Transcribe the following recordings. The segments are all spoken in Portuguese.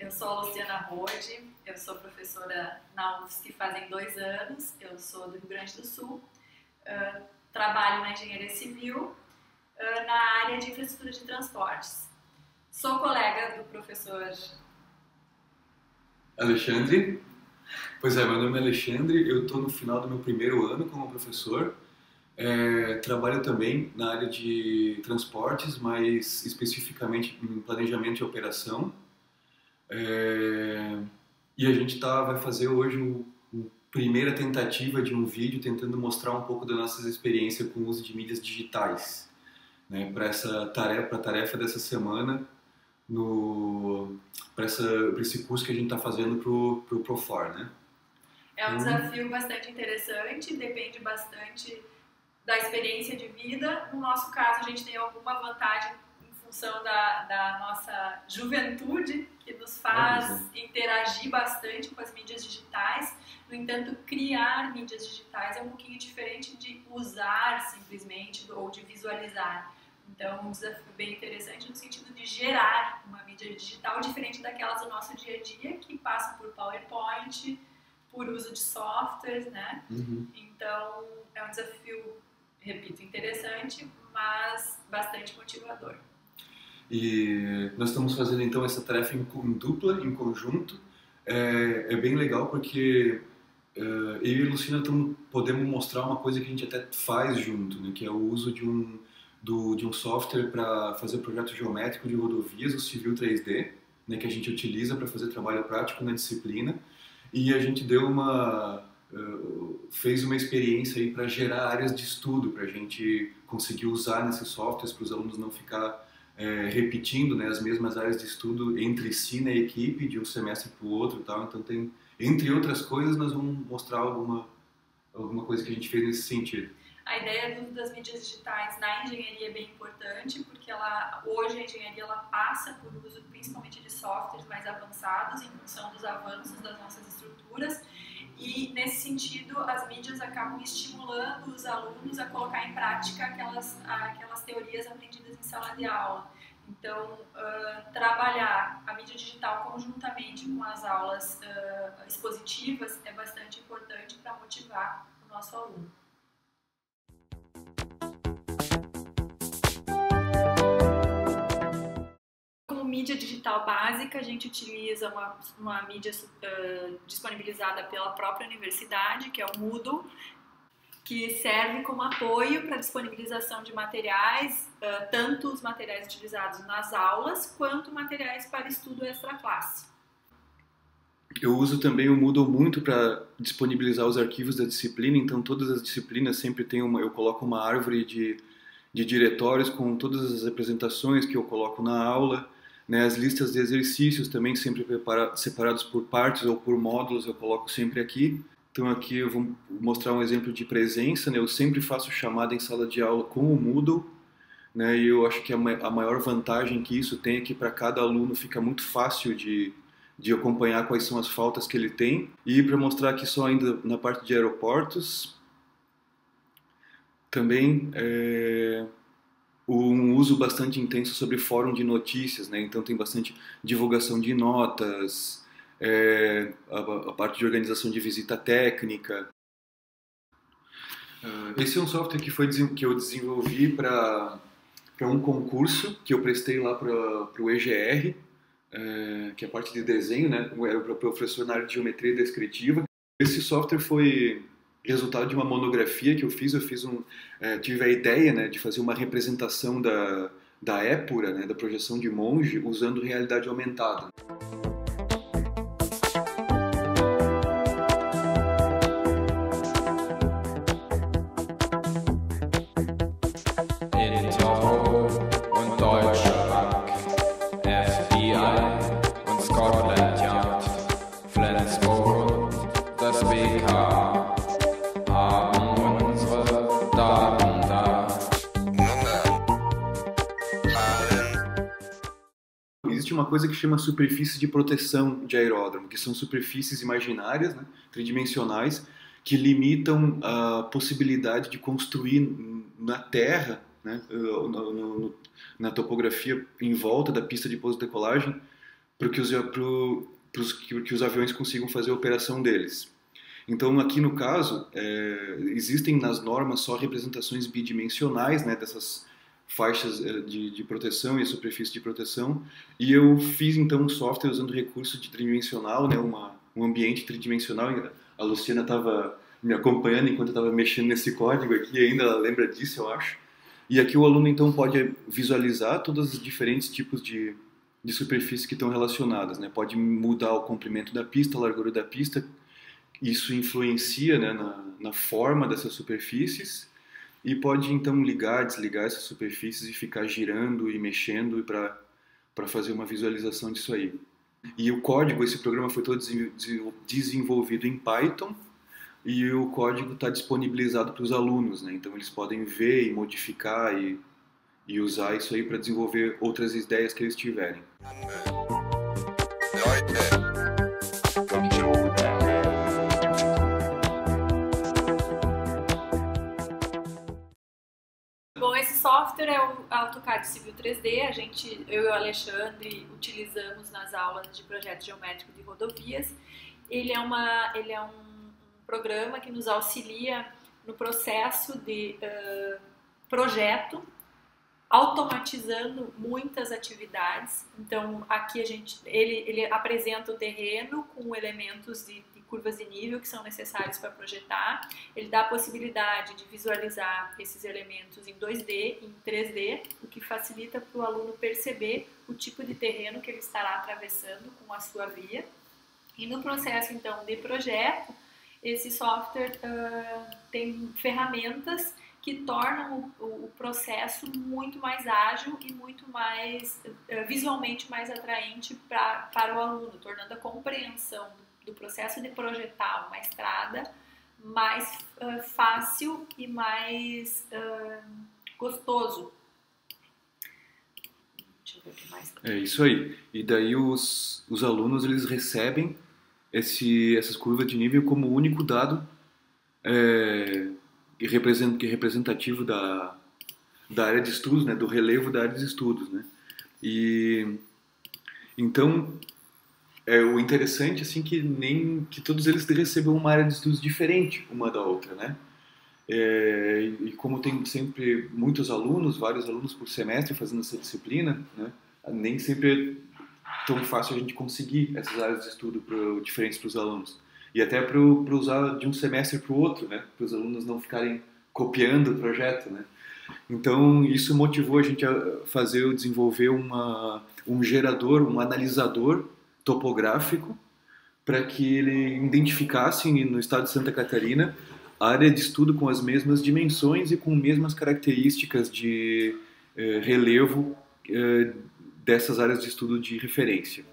Eu sou a Luciana Rode, eu sou professora na UFSC fazem 2 anos, eu sou do Rio Grande do Sul, trabalho na engenharia civil, na área de infraestrutura de transportes. Sou colega do professor Alexandre. Pois é, meu nome é Alexandre, eu estou no final do meu primeiro ano como professor. Trabalho também na área de transportes, mas especificamente em planejamento e operação. E a gente vai fazer hoje a primeira tentativa de um vídeo tentando mostrar um pouco da nossa experiência com o uso de mídias digitais, né, para a tarefa dessa semana, para esse curso que a gente está fazendo para o Profor, né? É um desafio bastante interessante, depende bastante da experiência de vida. No nosso caso, a gente tem alguma vantagem em função da nossa juventude, que nos faz interagir bastante com as mídias digitais. No entanto, criar mídias digitais é um pouquinho diferente de usar simplesmente ou de visualizar. Então, um desafio bem interessante no sentido de gerar uma mídia digital diferente daquelas do nosso dia a dia, que passa por PowerPoint, por uso de softwares, né? Então, é um desafio, repito, interessante, mas bastante motivador. E nós estamos fazendo então essa tarefa em dupla, em conjunto. É bem legal porque eu e a Lucina podemos mostrar uma coisa que a gente até faz junto, né? Que é o uso de um software para fazer projeto geométrico de rodovias, o Civil 3D, né? Que a gente utiliza para fazer trabalho prático na disciplina. E a gente fez uma experiência aí para gerar áreas de estudo, para a gente conseguir usar nesses softwares, para os alunos não ficar repetindo, né, as mesmas áreas de estudo entre si na equipe, de um semestre para o outro e tal. Então, entre outras coisas, nós vamos mostrar alguma coisa que a gente fez nesse sentido. A ideia das mídias digitais na engenharia é bem importante, porque hoje a engenharia passa por uso principalmente de softwares mais avançados em função dos avanços das nossas estruturas, e nesse sentido as mídias acabam estimulando os alunos a colocar em prática aquelas teorias aprendidas em sala de aula. Então, trabalhar a mídia digital conjuntamente com as aulas expositivas é bastante importante para motivar o nosso aluno. Mídia digital básica, a gente utiliza uma mídia disponibilizada pela própria universidade, que é o Moodle, que serve como apoio para a disponibilização de materiais, tanto os materiais utilizados nas aulas, quanto materiais para estudo extra-classe. Eu uso também o Moodle muito para disponibilizar os arquivos da disciplina, então todas as disciplinas sempre tem eu coloco uma árvore de diretórios com todas as apresentações que eu coloco na aula. Né, as listas de exercícios também sempre separados por partes ou por módulos, eu coloco sempre aqui. Então aqui eu vou mostrar um exemplo de presença, né? Eu sempre faço chamada em sala de aula com o Moodle, né? E eu acho que a maior vantagem que isso tem é que para cada aluno fica muito fácil de acompanhar quais são as faltas que ele tem. E para mostrar aqui só ainda na parte de aeroportos, também um uso bastante intenso sobre fórum de notícias, né? Então tem bastante divulgação de notas, a parte de organização de visita técnica. Esse é um software que eu desenvolvi para um concurso que eu prestei lá para o EGR, que é a parte de desenho, né? Era para o professor na área de geometria descritiva. Esse software foi resultado de uma monografia que eu fiz. Tive a ideia, né, de fazer uma representação da épura, né, da projeção de Monge, usando realidade aumentada. Existe uma coisa que chama superfície de proteção de aeródromo, que são superfícies imaginárias, né, tridimensionais, que limitam a possibilidade de construir na terra, né, na topografia em volta da pista de pouso e decolagem, para que que os aviões consigam fazer a operação deles. Então, aqui no caso, existem nas normas só representações bidimensionais, né, dessas faixas de proteção e superfície de proteção, e eu fiz então um software usando recurso de tridimensional, né, um ambiente tridimensional. A Luciana estava me acompanhando enquanto eu estava mexendo nesse código aqui, ainda ela lembra disso, eu acho. E aqui o aluno então pode visualizar todos os diferentes tipos de superfície que estão relacionadas, né? Pode mudar o comprimento da pista, a largura da pista. Isso influencia, né, na forma dessas superfícies, e pode então ligar, desligar essas superfícies e ficar girando e mexendo para fazer uma visualização disso aí. E o código, esse programa foi todo desenvolvido em Python, e o código está disponibilizado para os alunos, né? Então eles podem ver e modificar e usar isso aí para desenvolver outras ideias que eles tiverem. Bom, esse software é o AutoCAD Civil 3D. Eu e o Alexandre utilizamos nas aulas de projeto geométrico de rodovias. Ele é um programa que nos auxilia no processo de projeto, automatizando muitas atividades. Então, aqui ele apresenta o terreno com elementos de curvas de nível que são necessários para projetar. Ele dá a possibilidade de visualizar esses elementos em 2D e em 3D, o que facilita para o aluno perceber o tipo de terreno que ele estará atravessando com a sua via. E no processo, então, de projeto, esse software tem ferramentas que tornam o processo muito mais ágil e muito mais visualmente mais atraente para o aluno, tornando a compreensão do processo de projetar uma estrada mais fácil e mais gostoso. Deixa eu ver o que mais. É isso aí. E daí os alunos eles recebem essas curvas de nível como único dado representativo da área de estudos, né, do relevo da área de estudos, né? E então o interessante assim que todos eles recebam uma área de estudos diferente uma da outra, né? E como tem sempre muitos alunos, vários alunos por semestre fazendo essa disciplina, né, nem sempre é tão fácil a gente conseguir essas áreas de estudo diferentes para os alunos. E até para usar de um semestre para o outro, né, para os alunos não ficarem copiando o projeto, né. Então isso motivou a gente a desenvolver um gerador, um analisador topográfico para que ele identificasse no estado de Santa Catarina a área de estudo com as mesmas dimensões e com as mesmas características de relevo dessas áreas de estudo de referência.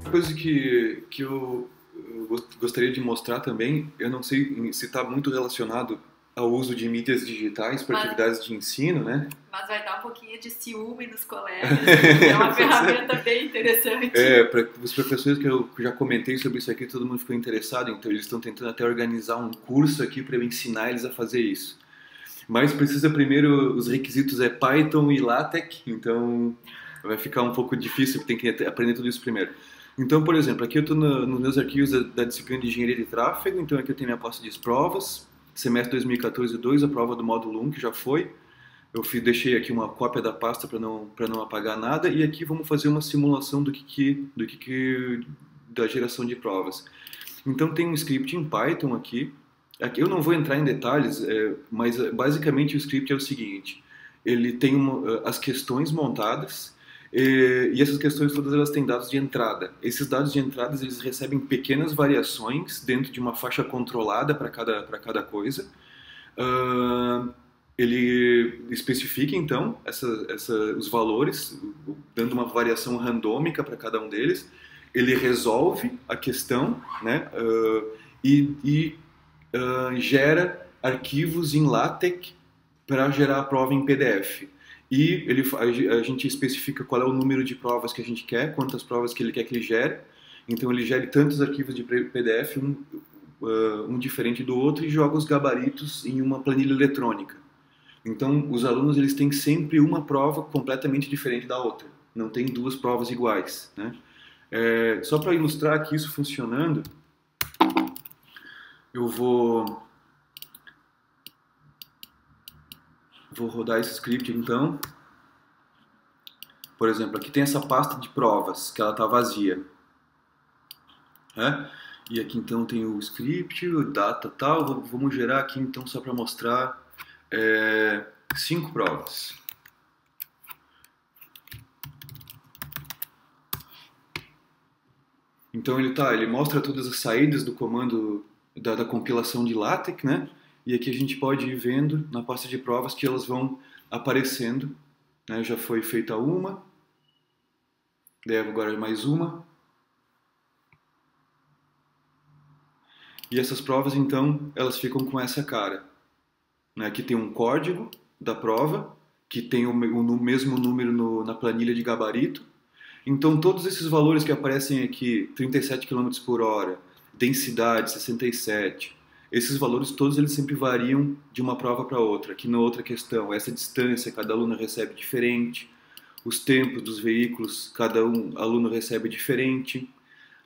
Uma coisa que eu gostaria de mostrar também, eu não sei se está muito relacionado ao uso de mídias digitais para atividades de ensino, né? Mas vai dar um pouquinho de ciúme nos colegas, é uma ferramenta bem interessante. Para os professores que eu já comentei sobre isso aqui, todo mundo ficou interessado, então eles estão tentando até organizar um curso aqui para eu ensinar eles a fazer isso. Mas precisa primeiro, os requisitos Python e LaTeX, então vai ficar um pouco difícil, porque tem que aprender tudo isso primeiro. Então, por exemplo, aqui eu estou nos meus arquivos da disciplina de Engenharia de Tráfego, então aqui eu tenho minha pasta de provas, semestre 2014-2, a prova do módulo 1, que já foi. Eu deixei aqui uma cópia da pasta para não apagar nada, e aqui vamos fazer uma simulação da geração de provas. Então tem um script em Python aqui. Eu não vou entrar em detalhes, mas basicamente o script é o seguinte: ele tem as questões montadas, e essas questões todas elas têm dados de entrada. Esses dados de entrada eles recebem pequenas variações dentro de uma faixa controlada para cada coisa. Ele especifica então os valores, dando uma variação randômica para cada um deles. Ele resolve a questão, né, e gera arquivos em LaTeX para gerar a prova em PDF. e a gente especifica qual é o número de provas que a gente quer, quantas provas que ele quer que ele gere. Então ele gere tantos arquivos de PDF, um diferente do outro, e joga os gabaritos em uma planilha eletrônica. Então os alunos eles têm sempre uma prova completamente diferente da outra. Não tem duas provas iguais, né? Só para ilustrar aqui isso funcionando, eu vou rodar esse script então. Por exemplo, aqui tem essa pasta de provas, que ela está vazia. Né? E aqui então tem o script, o data tal. Vamos gerar aqui então só para mostrar 5 provas. Então ele mostra todas as saídas do comando da compilação de LaTeX, né? E aqui a gente pode ir vendo na pasta de provas que elas vão aparecendo, né? Já foi feita uma, daí agora mais uma. E essas provas então, elas ficam com essa cara, né? Aqui tem um código da prova, que tem o mesmo número na planilha de gabarito. Então todos esses valores que aparecem aqui, 37 km por hora, densidade 67, esses valores todos eles sempre variam de uma prova para outra. Aqui na outra questão, essa distância cada aluno recebe diferente, os tempos dos veículos cada aluno recebe diferente.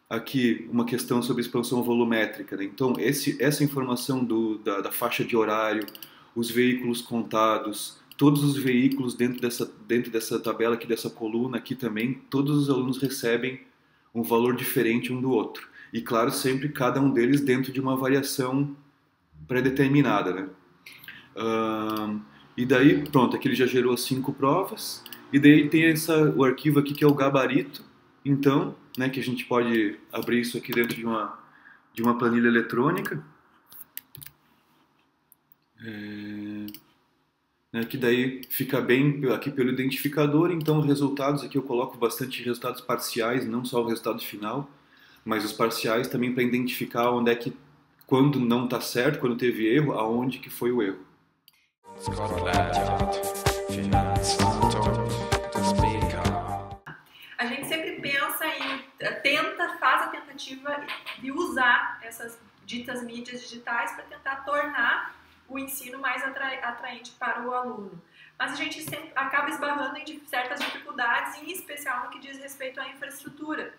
Aqui uma questão sobre expansão volumétrica, né? Então essa informação da faixa de horário, os veículos contados, todos os veículos dentro dessa tabela aqui, dessa coluna aqui também, todos os alunos recebem um valor diferente um do outro. E claro, sempre cada um deles dentro de uma variação pré-determinada, né? E daí, pronto, aqui ele já gerou as 5 provas. E daí tem o arquivo aqui que é o gabarito, então, né, que a gente pode abrir isso aqui dentro de uma planilha eletrônica. Que daí fica bem aqui pelo identificador. Então resultados aqui eu coloco bastante resultados parciais, não só o resultado final, mas os parciais também para identificar onde é que, quando não está certo, quando teve erro, aonde que foi o erro. A gente sempre pensa faz a tentativa de usar essas ditas mídias digitais para tentar tornar o ensino mais atraente para o aluno. Mas a gente sempre acaba esbarrando em certas dificuldades, em especial no que diz respeito à infraestrutura.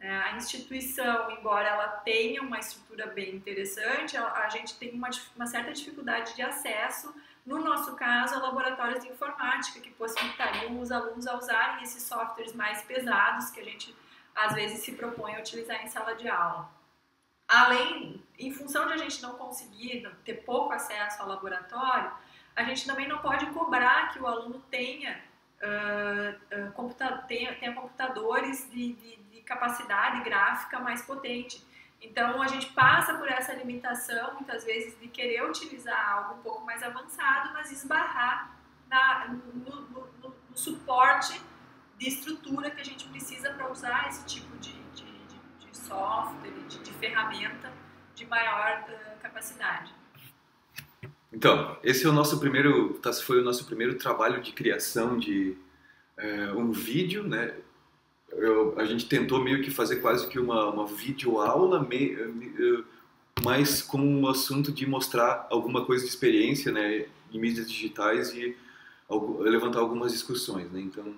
A instituição, embora ela tenha uma estrutura bem interessante, a gente tem uma certa dificuldade de acesso, no nosso caso, a laboratórios de informática, que possibilitariam os alunos a usarem esses softwares mais pesados que a gente, às vezes, se propõe a utilizar em sala de aula. Além, em função de a gente não conseguir ter pouco acesso ao laboratório, a gente também não pode cobrar que o aluno tenha computadores de capacidade gráfica mais potente. Então a gente passa por essa limitação, muitas vezes, de querer utilizar algo um pouco mais avançado, mas esbarrar no suporte de estrutura que a gente precisa para usar esse tipo de software, de ferramenta de maior capacidade. Então, esse é foi o nosso primeiro trabalho de criação de um vídeo, né? A gente tentou meio que fazer quase que uma videoaula, mas com um assunto de mostrar alguma coisa de experiência, né, em mídias digitais e levantar algumas discussões, né? Então,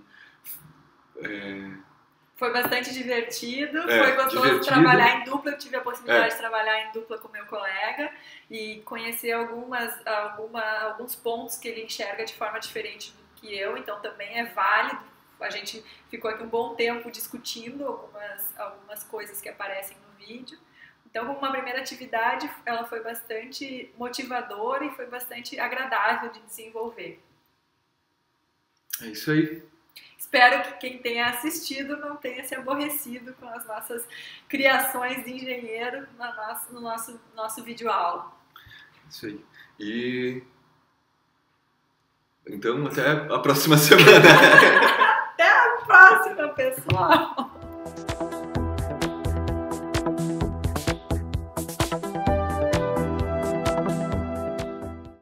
foi bastante divertido, foi gostoso trabalhar em dupla. Eu tive a possibilidade de trabalhar em dupla com meu colega e conhecer alguns pontos que ele enxerga de forma diferente do que eu, então também é válido. A gente ficou aqui um bom tempo discutindo algumas coisas que aparecem no vídeo. Então, como uma primeira atividade, ela foi bastante motivadora e foi bastante agradável de desenvolver. É isso aí. Espero que quem tenha assistido não tenha se aborrecido com as nossas criações de engenheiro no nosso videoaula. Isso aí. E então, até a próxima semana. Até a próxima, pessoal!